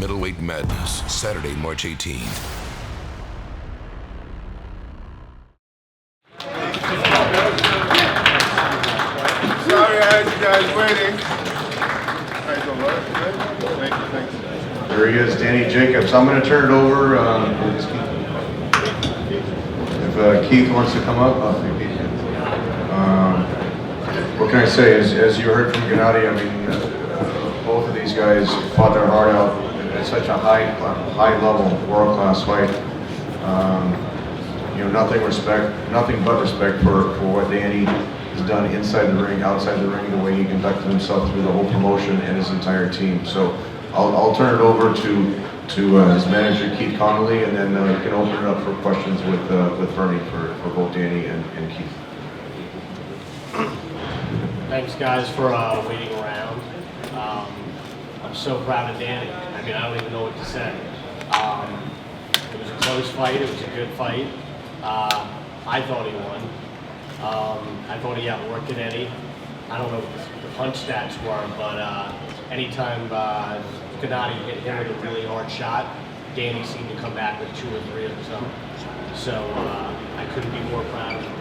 Middleweight Madness, Saturday, March 18th. Sorry I had you guys waiting. Thanks. There he is, Danny Jacobs. I'm going to turn it over. If Keith wants to come up, I'll take Keith. What can I say? As you heard from Gennady, I mean, both of these guys fought their heart out at such a high level, world-class fight. You know, nothing but respect for what Danny has done inside the ring, outside the ring, the way he conducted himself through the whole promotion and his entire team. So I'll turn it over to his manager, Keith Connolly, and then you can open it up for questions with Bernie for both Danny and Keith. Thanks, guys, for waiting around. I'm so proud of Danny. I mean, I don't even know what to say. It was a close fight. It was a good fight. I thought he won. I thought he outworked Eddie. I don't know what the punch stats were, but anytime Gennady hit him with a really hard shot, Danny seemed to come back with 2 or 3 of his own. So I couldn't be more proud of him.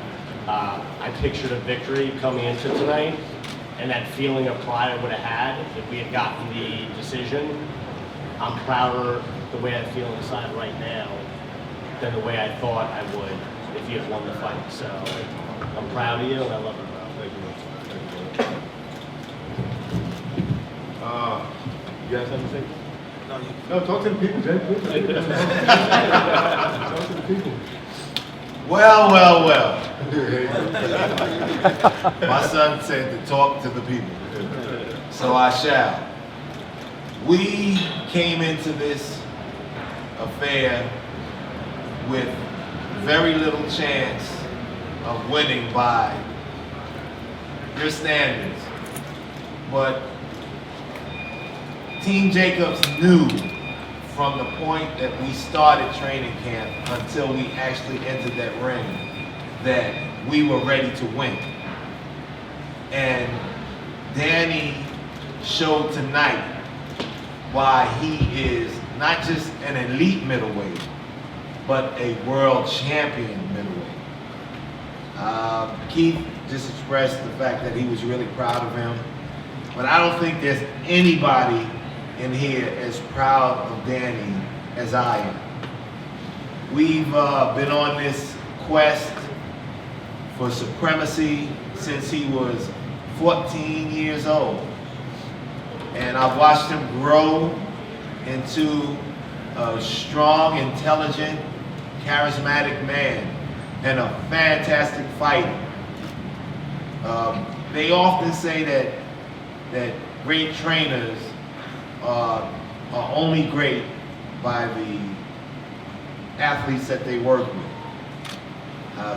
I pictured a victory coming into tonight, and that feeling of pride I would have had if we had gotten the decision. I'm prouder the way I feel inside right now than the way I thought I would if you had won the fight. So I'm proud of you, and I love you, bro. Thank you. You guys have anything? No, talk to the people, Jay. Talk to the people. Well. My son said to talk to the people, so I shall. We came into this affair with very little chance of winning by your standards, but Team Jacobs knew from the point that we started training camp until we actually entered that ring that we were ready to win. And Danny showed tonight why he is not just an elite middleweight, but a world champion middleweight. Keith just expressed the fact that he was really proud of him, but I don't think there's anybody in here as proud of Danny as I am. We've been on this quest for supremacy since he was 14 years old. And I've watched him grow into a strong, intelligent, charismatic man and a fantastic fighter. They often say that great trainers are only great by the athletes that they work with.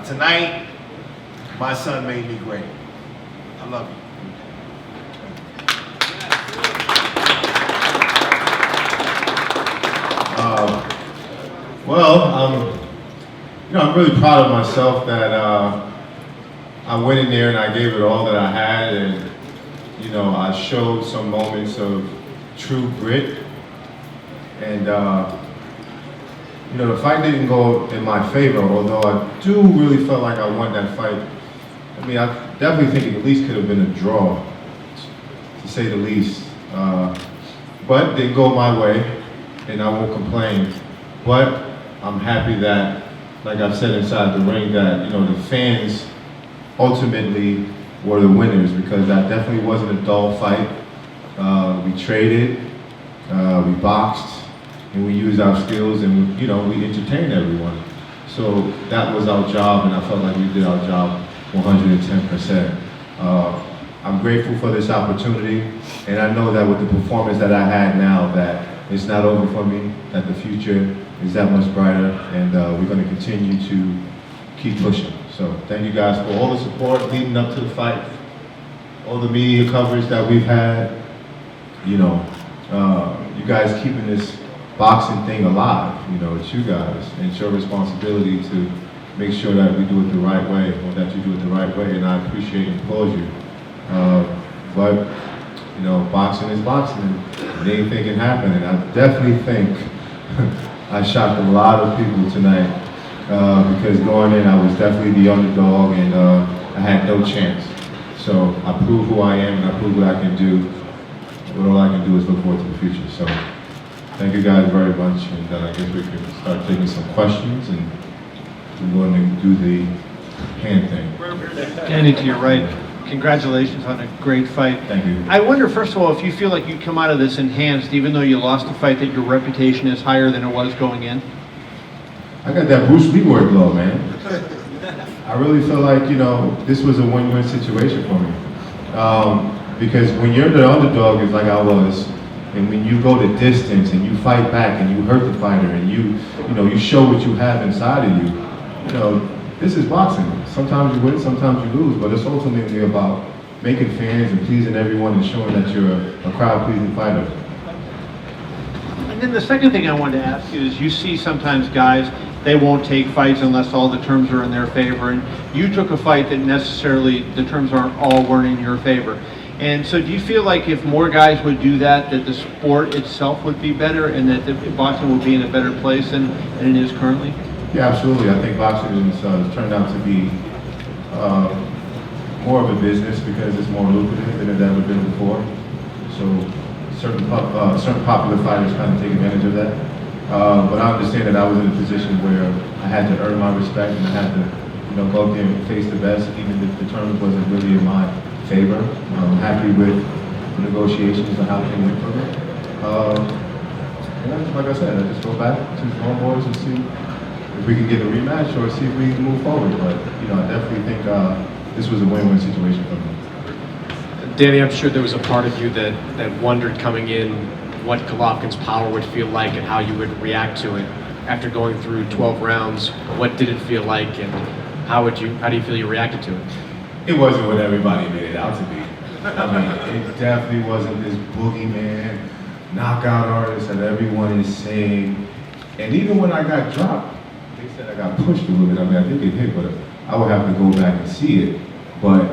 Tonight, my son made me great. I love you. I'm really proud of myself that I went in there and I gave it all that I had, and I showed some moments of true grit. And the fight didn't go in my favor, although I do really felt like I won that fight. I mean, I definitely think it at least could have been a draw, to say the least. But it didn't go my way, and I won't complain. But I'm happy that, like I've said inside the ring, that the fans ultimately were the winners, because that definitely wasn't a dull fight. We traded, we boxed, and we used our skills, and we entertained everyone. So that was our job, and I felt like we did our job 110%. I'm grateful for this opportunity, and I know that with the performance that I had now, that it's not over for me, that the future is that much brighter, and we're going to continue to keep pushing. So thank you guys for all the support leading up to the fight, all the media coverage that we've had. You guys keeping this boxing thing alive. It's you guys, and it's your responsibility to make sure that we do it the right way, or that you do it the right way, and I appreciate and applaud you. But You know, boxing is boxing, and anything can happen. And I definitely think I shocked a lot of people tonight because going in, I was definitely the underdog, and I had no chance. So I proved who I am, and I proved what I can do. But all I can do is look forward to the future. So thank you guys very much, and I guess we can start taking some questions, and we're going to do the hand thing. Danny, to your right, congratulations on a great fight. Thank you. I wonder, first of all, if you feel like you come out of this enhanced, even though you lost the fight, that your reputation is higher than it was going in? I got that Bruce Leroy blow, man. I really feel like, you know, this was a win-win situation for me. Because when you're the underdog, it's like I was, and when you go the distance and you fight back and you hurt the fighter and you show what you have inside of you, you know, this is boxing. Sometimes you win, sometimes you lose, but it's ultimately about making fans and pleasing everyone and showing that you're a crowd-pleasing fighter. And then the second thing I wanted to ask you is, you see sometimes guys, they won't take fights unless all the terms are in their favor, and you took a fight that necessarily the terms weren't in your favor. And so do you feel like if more guys would do that, that the sport itself would be better and that the boxing would be in a better place than it is currently? Yeah, absolutely. I think boxing has turned out to be more of a business because it's more lucrative than it's ever been before. So certain popular fighters kind of take advantage of that. But I understand that I was in a position where I had to earn my respect and I had to, you know, go up there and face the best, even if the terms wasn't really in my favor. I'm happy with the negotiations and how they went from it. And like I said, I just go back to the homeboys and see if we can get a rematch or see if we can move forward. But, you know, I definitely think this was a win-win situation for me. Danny, I'm sure there was a part of you that wondered coming in what Golovkin's power would feel like and how you would react to it. After going through 12 rounds, what did it feel like, and how do you feel you reacted to it? It wasn't what everybody made it out to be. I mean, it definitely wasn't this boogeyman, knockout artist that everyone is saying. And even when I got dropped, they said I got pushed a little bit. I mean, I did get hit, but I would have to go back and see it. But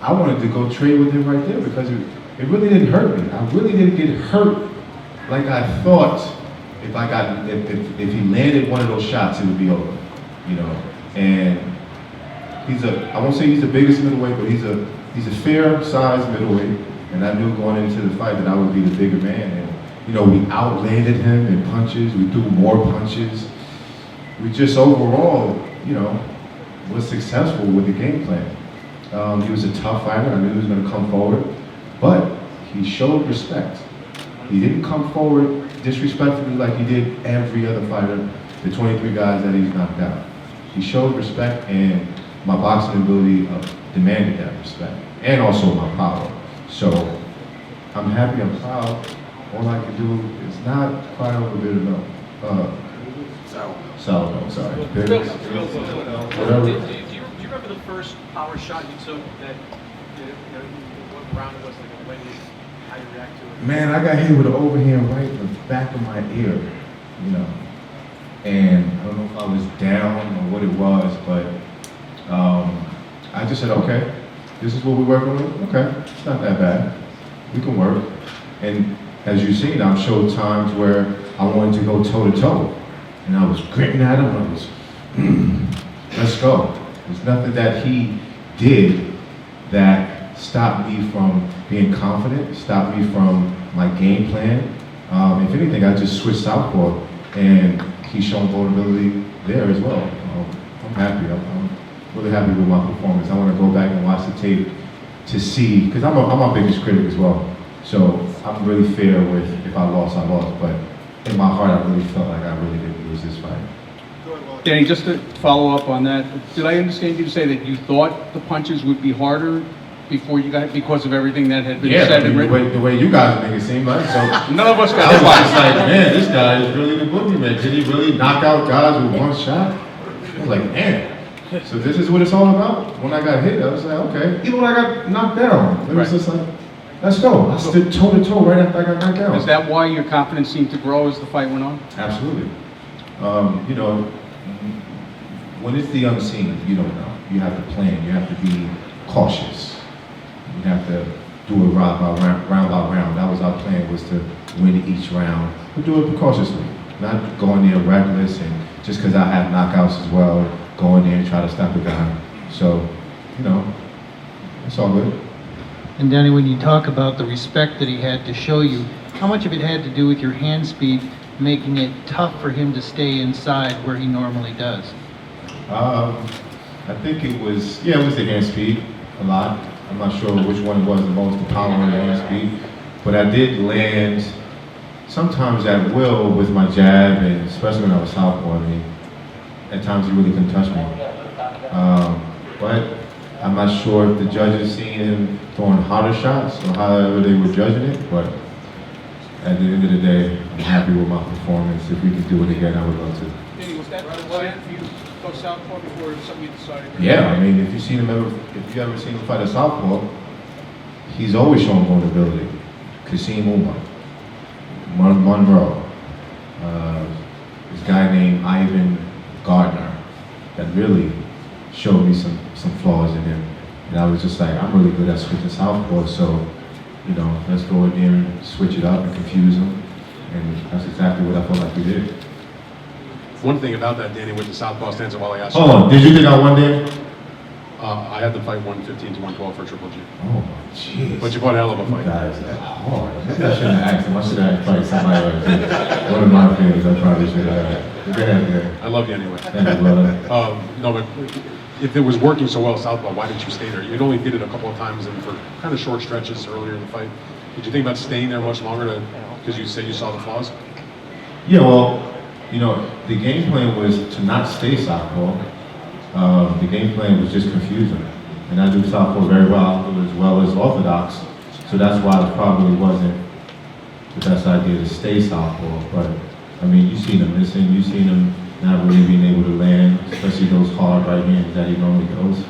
I wanted to go trade with him right there because it really didn't hurt me. I really didn't get hurt like I thought. If he landed one of those shots, it would be over, you know. And I won't say he's the biggest middleweight, but he's a fair-sized middleweight. And I knew going into the fight that I would be the bigger man. And, you know, we outlanded him in punches. We threw more punches. We just overall, you know, was successful with the game plan. He was a tough fighter. I knew he was going to come forward. But he showed respect. He didn't come forward disrespectfully like he did every other fighter, the 23 guys that he's knocked out. He showed respect, and my boxing ability demanded that respect, and also my power. So I'm happy, I'm proud. All I can do is not cry over bitter milk. Sour milk, sorry. Bitter, whatever. Do you remember the first power shot you took that, what round it was, like when how you react to it? Man, I got hit with an overhand right in the back of my ear, you know. And I don't know if I was down or what it was, but I just said, okay, this is what we're working with. Okay, it's not that bad. We can work. And as you've seen, I've showed times where I wanted to go toe to toe. And I was gritting at him, I was, let's go. There's nothing that he did that stopped me from being confident, stopped me from my game plan. If anything, I just switched southpaw, and he's shown vulnerability there as well. I'm happy. I'm really happy with my performance. I want to go back and watch the tape to see, because I'm my biggest critic as well. So I'm really fair with if I lost, I lost. But in my heart, I really felt like I really didn't lose this fight. Danny, just to follow up on that, did I understand you to say that you thought the punches would be harder before you got, because of everything that had been said and written? The way you guys make it seem like. So None of us got I was hit. like, man, this guy is really the boogeyman. Did he really knock out guys with one shot? I was like, man. So this is what it's all about? When I got hit, I was like, okay. Even when I got knocked down, it was just like, let's go. I stood toe to toe right after I got knocked down. Is that why your confidence seemed to grow as the fight went on? Absolutely. You know, when it's the unseen, you don't know. You have to plan. You have to be cautious. You have to do it round by round. That was our plan, was to win each round, but do it cautiously, not going there reckless and just because I have knockouts as well, go in there and try to stop a guy. So, you know, it's all good. And Danny, when you talk about the respect that he had to show you, how much of it had to do with your hand speed, making it tough for him to stay inside where he normally does? I think it was the hand speed, a lot. I'm not sure which one was the most, the power or the hand speed, but I did land sometimes at will with my jab, and especially when I was southpaw. I mean, at times he really couldn't touch me. But I'm not sure if the judges seen him throwing harder shots or however they were judging it, but at the end of the day, I'm happy with my performance. If we could do it again, I would love to. Danny, was that the plan for you to go southpaw before something you decided? Yeah, I mean, if you ever seen him fight a southpaw, he's always showing vulnerability. Kasim Umar, Monroe, this guy named Ivan Gardner, that really showed me some flaws in him. And I was just like, I'm really good at switching southpaw, so, you know, let's go in there and switch it up and confuse him. And that's exactly what I felt like we did. One thing about that, Danny, with the southpaw stance, while I asked Hold on, did you think I won there? I had to fight 115 to 112 for Triple G. Oh, jeez. But you fought a hell of a fight. Guys, that hard. Maybe I shouldn't have asked him. I should have fight somebody else. One of my feelings, I probably should have. Go ahead, I love you anyway. Thank you, brother. No, but if it was working so well southpaw, why didn't you stay there? You only did it a couple of times and for kind of short stretches earlier in the fight. Did you think about staying there much longer because you said you saw the flaws? Yeah, well, you know, the game plan was to not stay southpaw. The game plan was just confusing. And I do southpaw very well as orthodox. So that's why it probably wasn't the best idea to stay southpaw. But, I mean, you've seen him missing. You've seen him not really being able to land, especially those hard right hands that he normally goes.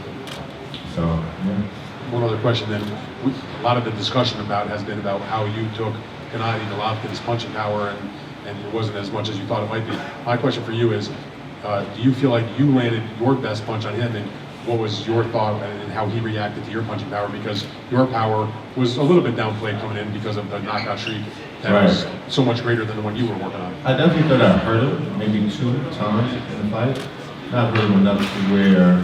So, yeah. One other question then. A lot of the discussion has been about how you took GENNADY GOLOVKIN's punching power and it wasn't as much as you thought it might be. My question for you is, do you feel like you landed your best punch on him, and what was your thought and how he reacted to your punching power? Because your power was a little bit downplayed coming in because of the knockout streak that was so much greater than the one you were working on. I definitely thought I hurt him maybe 2 times in the fight. Not hurt him enough to where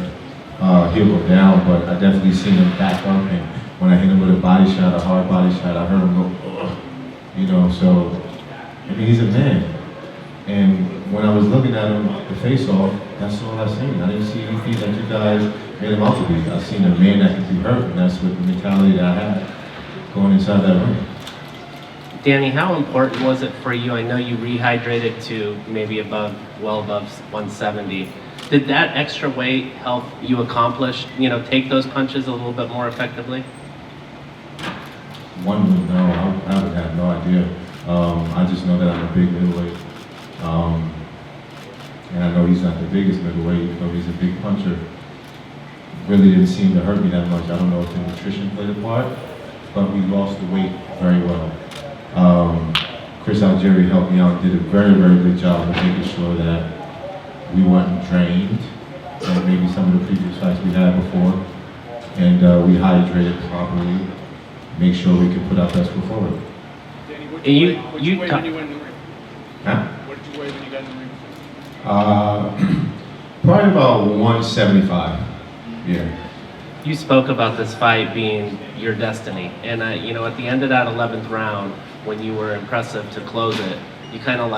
he'll go down, but I definitely seen him back up, and when I hit him with a body shot, a hard body shot, I heard him go, ugh. You know, so, I mean, he's a man. And when I was looking at him, the face-off, that's all I seen. I didn't see anything that you guys made him out to be. I seen a man that could be hurt, and that's what the mentality that I had going inside that ring. Danny, how important was it for you? I know you rehydrated to maybe well above 170. Did that extra weight help you accomplish, take those punches a little bit more effectively? One would know. I would have no idea. I just know that I'm a big middleweight. And I know he's not the biggest middleweight, even though he's a big puncher. Really didn't seem to hurt me that much. I don't know if the nutrition played a part, but we lost the weight very well. Chris Algieri helped me out, did a very, very good job of making sure that we weren't drained, like maybe some of the previous fights we had before, and we hydrated properly, make sure we could put our best foot forward. Danny, what did you weigh when you went in the ring? Huh? What did you weigh when you got in the ring? Probably about 175. Yeah. You spoke about this fight being your destiny, and at the end of that 11th round, when you were impressive to close it, you kind of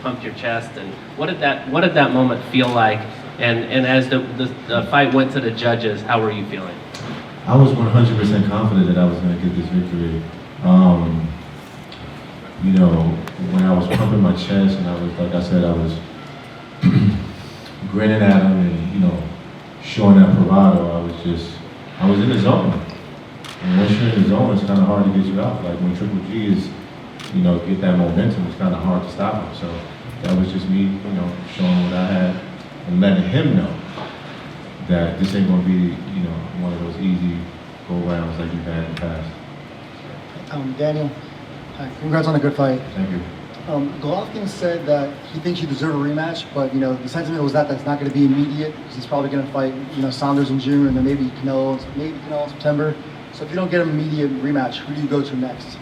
pumped your chest. And what did that moment feel like? And as the fight went to the judges, how were you feeling? I was 100% confident that I was going to get this victory. When I was pumping my chest, and I was, like I said, I was grinning at him and, showing that bravado, I was in the zone. And once you're in the zone, it's kind of hard to get you out. Like when Triple G is, get that momentum, it's kind of hard to stop him. So that was just me, showing what I had and letting him know that this ain't gonna be, one of those easy go-rounds like you've had in the past. Daniel, congrats on a good fight. Thank you. Golovkin said that he thinks you deserve a rematch, but the sentiment was that's not going to be immediate because he's probably going to fight Saunders in June and then maybe Canelo in September. So if you don't get an immediate rematch, who do you go to next?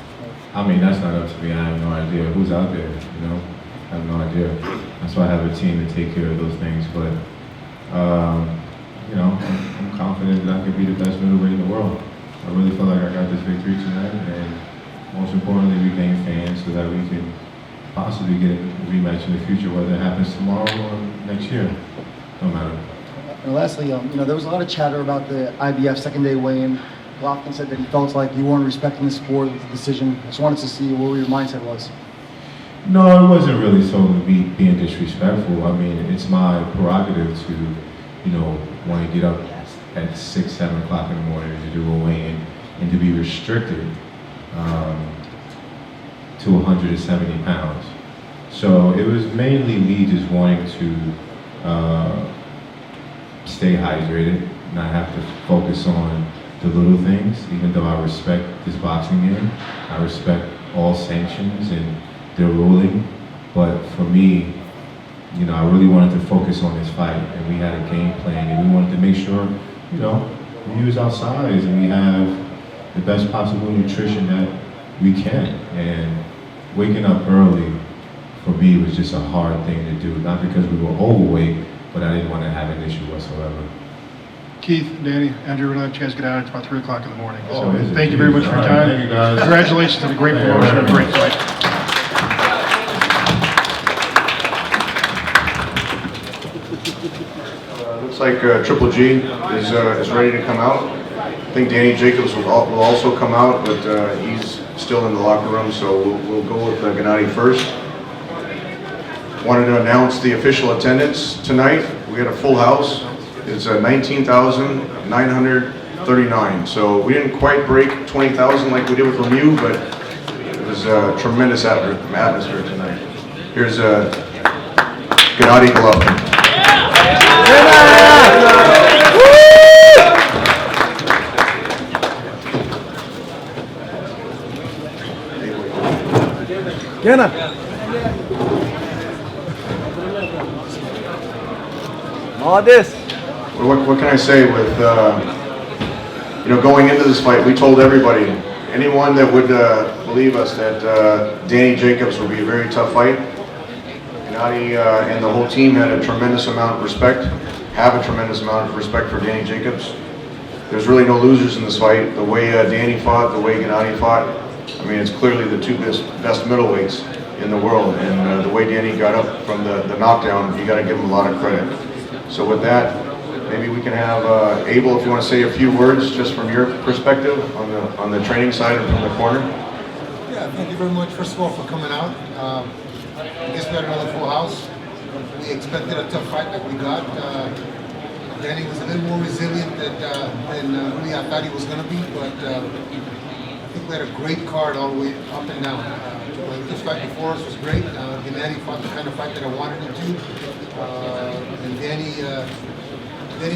I mean, that's not up to me. I have no idea who's out there, you know? I have no idea. That's why I have a team to take care of those things. But, you know, I'm confident that I could be the best middleweight in the world. I really feel like I got this victory tonight, and most importantly, we gain fans so that we can possibly get a rematch in the future, whether it happens tomorrow or next year. No matter. And lastly, you know, there was a lot of chatter about the IBF second day weigh-in. Golovkin said that he felt like you weren't respecting the sport with the decision. I just wanted to see what your mindset was. No, it wasn't really so me being disrespectful. I mean, it's my prerogative to, you know, want to get up at 6, 7 o'clock in the morning to do a weigh-in and to be restricted to 170 pounds. So it was mainly me just wanting to stay hydrated, not have to focus on the little things, even though I respect this boxing game. I respect all sanctions and their ruling, but for me, you know, I really wanted to focus on this fight, and we had a game plan, and we wanted to make sure, you know, we use our size and we have the best possible nutrition that we can. And waking up early for me was just a hard thing to do, not because we were overweight, but I didn't want to have an issue whatsoever. Keith, Danny, Andrew, we're going to have a chance to get out. It's about 3 o'clock in the morning. Oh, So thank you very much for your time. Thank you, guys. Congratulations on a great promotion and a great fight. Looks like Triple G is ready to come out. I think Danny Jacobs will also come out, but he's still in the locker room, so we'll go with Gennady first. Wanted to announce the official attendance tonight. We had a full house. It's 19,939. So we didn't quite break 20,000 like we did with Lemieux, but it was a tremendous atmosphere tonight. Here's Gennady Golovkin. Genna. All this. What can I say with, you know, going into this fight, we told everybody, anyone that would believe us that Danny Jacobs would be a very tough fight. Gennady and the whole team had a tremendous amount of respect, have a tremendous amount of respect for Danny Jacobs. There's really no losers in this fight. The way Danny fought, the way Gennady fought, I mean, it's clearly the two best middleweights in the world. And the way Danny got up from the knockdown, you got to give him a lot of credit. So with that, maybe we can have Abel, if you want to say a few words just from your perspective on the training side and from the corner. Yeah, thank you very much, first of all, for coming out. I guess we had another full house. We expected a tough fight like we got. Danny was a little more resilient than really I thought he was going to be, but I think we had a great card all the way up and down. This fight before us was great. Gennady fought the kind of fight that I wanted him to. And Danny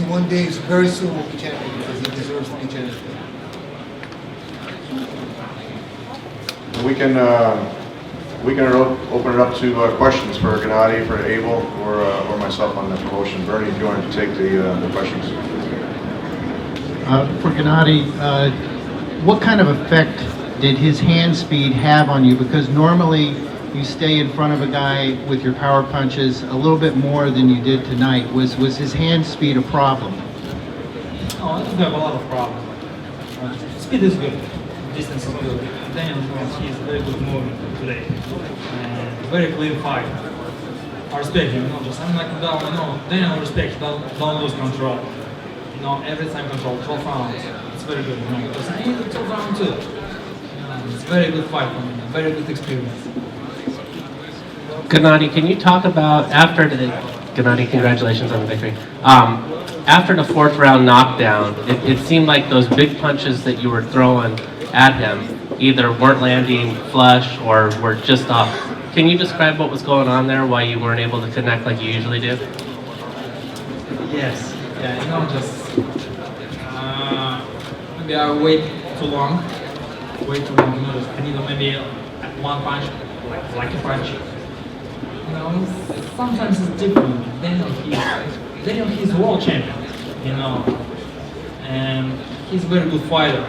one day very soon will be champion because he deserves to be champion. We can open it up to questions for Gennady, for Abel, or myself on the promotion. Bernie, if you want to take the questions. For Gennady, what kind of effect did his hand speed have on you? Because normally you stay in front of a guy with your power punches a little bit more than you did tonight. Was his hand speed a problem? No, I think we have a lot of problems. Speed is good, distance is good. Daniel, he's very good movement today. And very clean fight. I respect him, just I'm knocking down, Daniel respect, don't lose control. Every time control, 12 rounds. It's very good, because I need 12 rounds too. It's a very good fight for me, very good experience. Gennady, can you talk about Gennady, congratulations on the victory. After the 4th round knockdown, it seemed like those big punches that you were throwing at him either weren't landing flush or were just off. Can you describe what was going on there, why you weren't able to connect like you usually do? Yes, yeah, just maybe I wait too long, just I need maybe one punch, like a punch. Sometimes it's different. Daniel, he's world champion, and he's a very good fighter.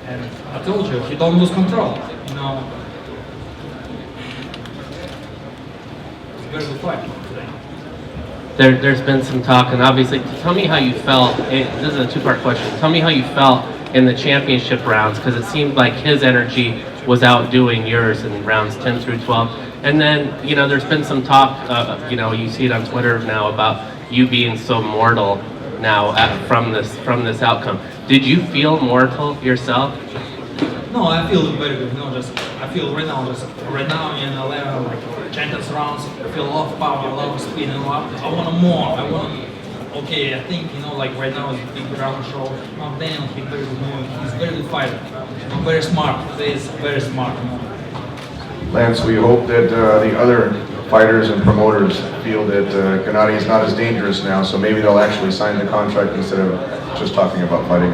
And I told you, he don't lose control. You know, it's a very good fight today. There's been some talk, and obviously, tell me how you felt. This is a two-part question. Tell me how you felt in the championship rounds, because it seemed like his energy was outdoing yours in rounds 10 through 12. And then, you know, there's been some talk, you know, you see it on Twitter now about you being so mortal now from this outcome. Did you feel mortal yourself? No, I feel very good. You know, just I feel right now in 11 like champions rounds. I feel a lot of power, a lot of speed, and I want more. I want. Okay, I think you know, like right now is a big ground show. Now Daniel, he's very good. He's a very good fighter. Very smart. He's very smart. You know. Lance, we hope that the other fighters and promoters feel that Gennady is not as dangerous now, so maybe they'll actually sign the contract instead of just talking about fighting.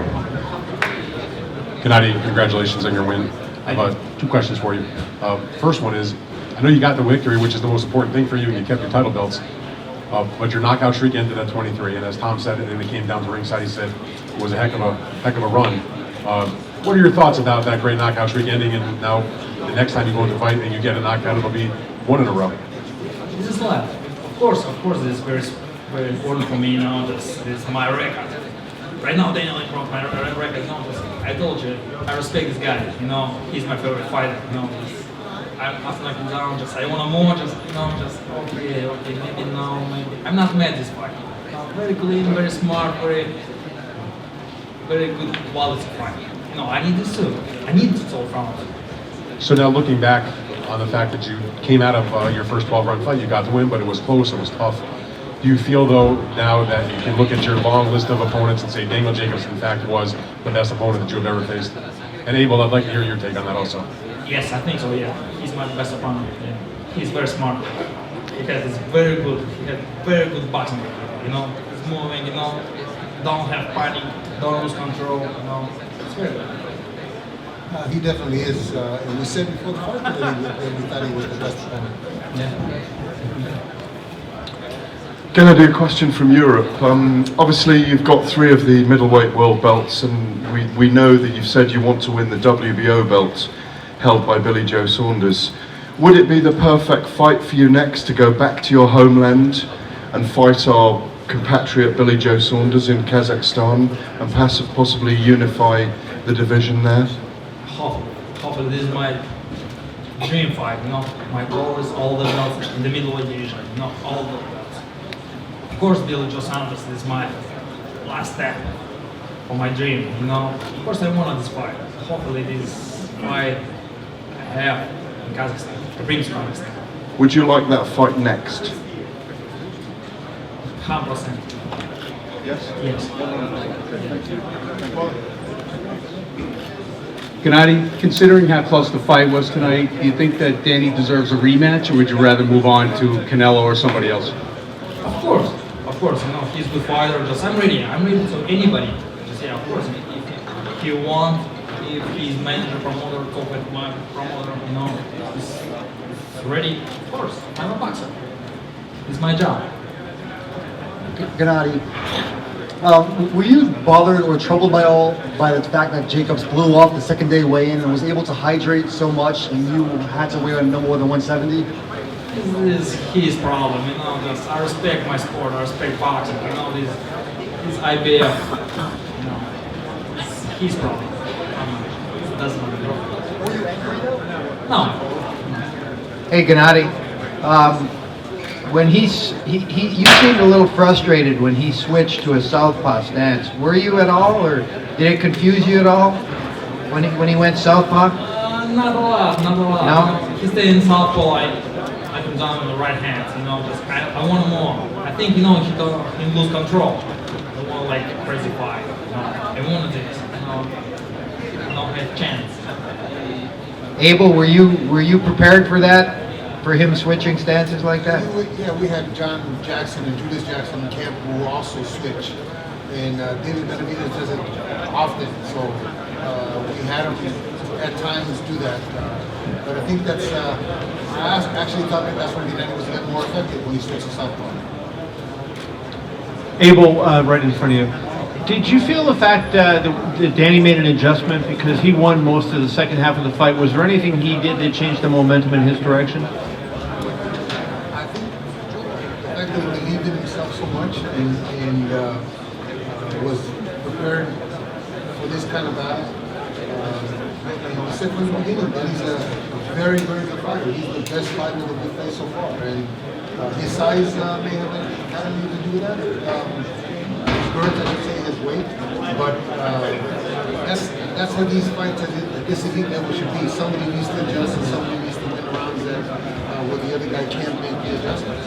Gennady, congratulations on your win. I have two questions for you. First one is, I know you got the victory, which is the most important thing for you, and you kept your title belts, but your knockout streak ended at 23, and as Tom said, and then it came down to ringside, he said it was a heck of a run. What are your thoughts about that great knockout streak ending, and now the next time you go to fight and you get a knockout, it'll be one in a row? This is life. Of course, this is very, very important for me. You know, this is my record. Right now, Daniel broke my record. You know, I told you, I respect this guy. You know, he's my favorite fighter. You know, after knocking down, I want more. Okay, maybe no, maybe. I'm not mad this fight. You know, very clean, very smart, very good quality fight. You know, I need this too. I need this all from it. So now looking back on the fact that you came out of your first 12-round fight, you got the win, but it was close, it was tough. Do you feel, though, now that you can look at your long list of opponents and say Daniel Jacobs, in fact, was the best opponent that you have ever faced? And Abel, I'd like to hear your take on that also. Yes, I think so, yeah. He's my best opponent. Yeah. He's very smart. He has very good boxing. You know, he's moving, you know, don't have panic, don't lose control, you know. It's very good. He definitely is, and we said before the fight that we thought he was the best opponent. Yeah. Gennady, a question from Europe. Obviously, you've got 3 of the middleweight world belts, and we know that you've said you want to win the WBO belt held by Billy Joe Saunders. Would it be the perfect fight for you next to go back to your homeland and fight our compatriot Billy Joe Saunders in Kazakhstan and possibly unify the division there? Hopefully this is my dream fight, you know. My goal is all the belts in the middleweight division, you know, all the belts. Of course, Billy Joe Saunders is my last step for my dream, you know. Of course, I wanted this fight. Hopefully this fight I have in Kazakhstan, the dreams in Kazakhstan. Would you like that fight next? 100%. Yes? Yes. Gennady, considering how close the fight was tonight, do you think that Danny deserves a rematch, or would you rather move on to Canelo or somebody else? Of course, you know, he's a good fighter. I'm ready to anybody. Just yeah, of course, if you want, if he's manager, promoter, corporate promoter, you know, he's ready. Of course, I'm a boxer. It's my job. Gennady, were you bothered or troubled by the fact that Jacobs blew off the second day weigh-in and was able to hydrate so much, and you had to weigh no more than 170? This is his problem, you know. I respect my sport. I respect boxing. You know, this IBF, you know, it's his problem. It doesn't matter. Were you angry though? No. Hey, Gennady, when you seemed a little frustrated when he switched to a southpaw stance. Were you at all, or did it confuse you at all when he went southpaw? Not a lot. No? He stayed in southpaw. I come down with the right hand. You know, I want more. I think, you know, he lose control. I want like a crazy fight. You know, I wanted this. You know, I don't have chance. Abel, were you prepared for that? For him switching stances like that? Yeah, we had John Jackson and Julius Jackson in camp who also switch, and David Benavidez does it often, so we had him at times do that. But I think that's, I actually thought that's when Gennady was a bit more effective when he switched to southpaw. Abel, right in front of you. Did you feel the fact that Danny made an adjustment because he won most of the second half of the fight? Was there anything he did that changed the momentum in his direction? I think the fact that he believed in himself so much and was prepared for this kind of battle. I said from the beginning that he's a very, very good fighter. He's the best fighter that we've faced so far. And his size may have had anything to do with that. His girth, I should say, his weight. But that's what these fights at this elite level should be. Somebody needs to adjust and somebody needs to win rounds that where the other guy can't make the adjustments.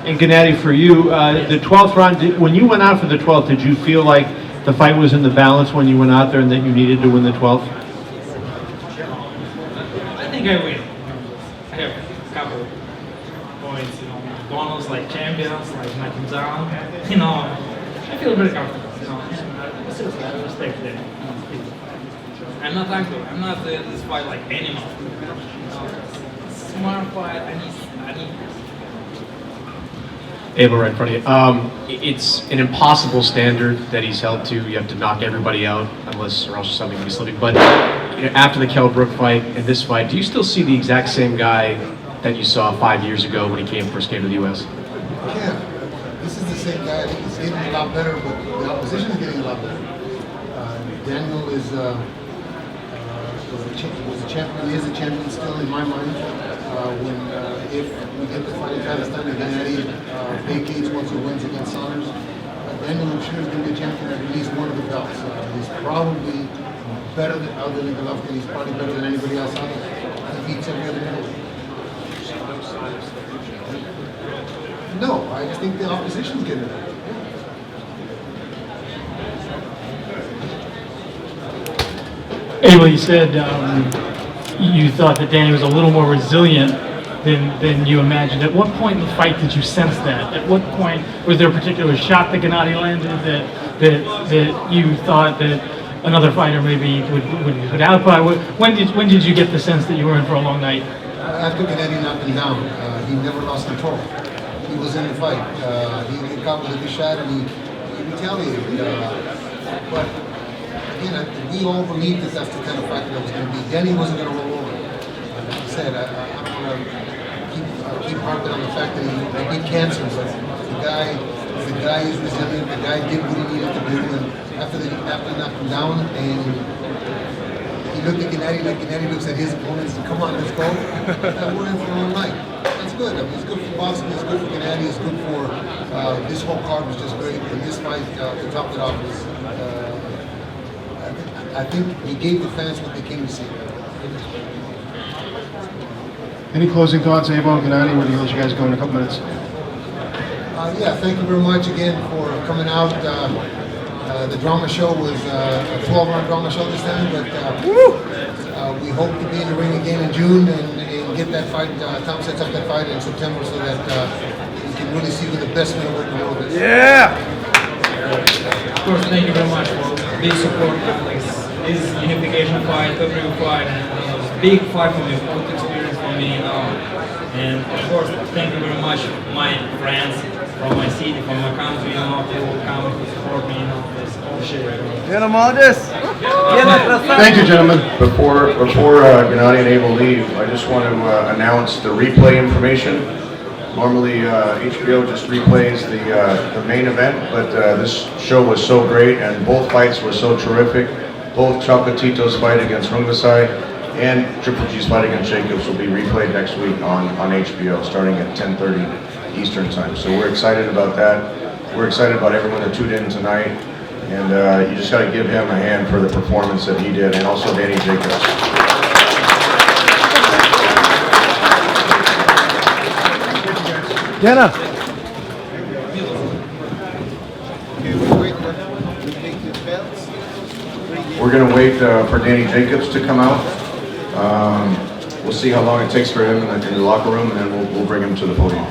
And Gennady, for you, the 12th round, when you went out for the 12th, did you feel like the fight was in the balance when you went out there and that you needed to win the 12th? I think I win. I have a couple points, bonus like champions, like knocking down. I feel very comfortable. Seriously, I respect them. I'm not angry. I'm not this fight like animal. Smart fight. I need. Abel, right in front of you. It's an impossible standard that he's held to. You have to knock everybody out, unless or else something can be slipping. But after the Kell Brook fight and this fight, do you still see the exact same guy that you saw 5 years ago when he first came to the U.S.? Yeah, this is the same guy. I think he's getting a lot better, but the opposition is getting a lot better. Daniel was a champion. He is a champion still in my mind. If we get the fight in Palestine and Gennady vacates once he wins against Saunders, Daniel I'm sure is going to be a champion at least one of the belts. He's probably better than Golovkin. He's probably better than anybody else out there. He beats every other middleweight. No, I just think the opposition's getting better. Abel, you said you thought that Danny was a little more resilient than you imagined. At what point in the fight did you sense that? At what point was there a particular shot that Gennady landed that you thought that another fighter maybe would outbuy? When did you get the sense that you were in for a long night? After Gennady knocked him down, he never lost control. He was in the fight. He got with a good shot and he retaliated. But again, we all believed that that's the kind of fight that was going to be. Danny wasn't going to roll over. Like I said, I'm going to keep harping on the fact that he beat cancer, but the guy is resilient. The guy did what he needed to do, and after knocked him down, and he looked at Gennady like Gennady looks at his opponents and come on, let's go. We're in for one night. That's good. I mean, it's good for boxing. It's good for Gennady. It's good for this whole card was just great. And this fight, to top it off, was I think he gave the fans what they came to see. Any closing thoughts, Abel and Gennady? Where do you let you guys go in a couple minutes? Yeah, thank you very much again for coming out. The drama show was a 12-round drama show this time, but we hope to be in the ring again in June and get that fight. Tom sets up that fight in September so that we can really see who the best middleweight in the world is. Yeah! Of course, thank you very much for big support. This unification fight, every fight, and big fight for me, good experience for me. And of course, thank you very much, my friends from my city, from my country, who come to support me, this whole shit. Thank you, gentlemen. Before Gennady and Abel leave, I just want to announce the replay information. Normally, HBO just replays the main event, but this show was so great, and both fights were so terrific. Both Chocolatito's fight against Rungasai and Triple G's fight against Jacobs will be replayed next week on HBO, starting at 10:30 Eastern Time. So we're excited about that. We're excited about everyone that tuned in tonight, and you just got to give him a hand for the performance that he did, and also Danny Jacobs. Jenna. We're going to wait for Danny Jacobs to come out. We'll see how long it takes for him in the locker room, and then we'll bring him to the podium.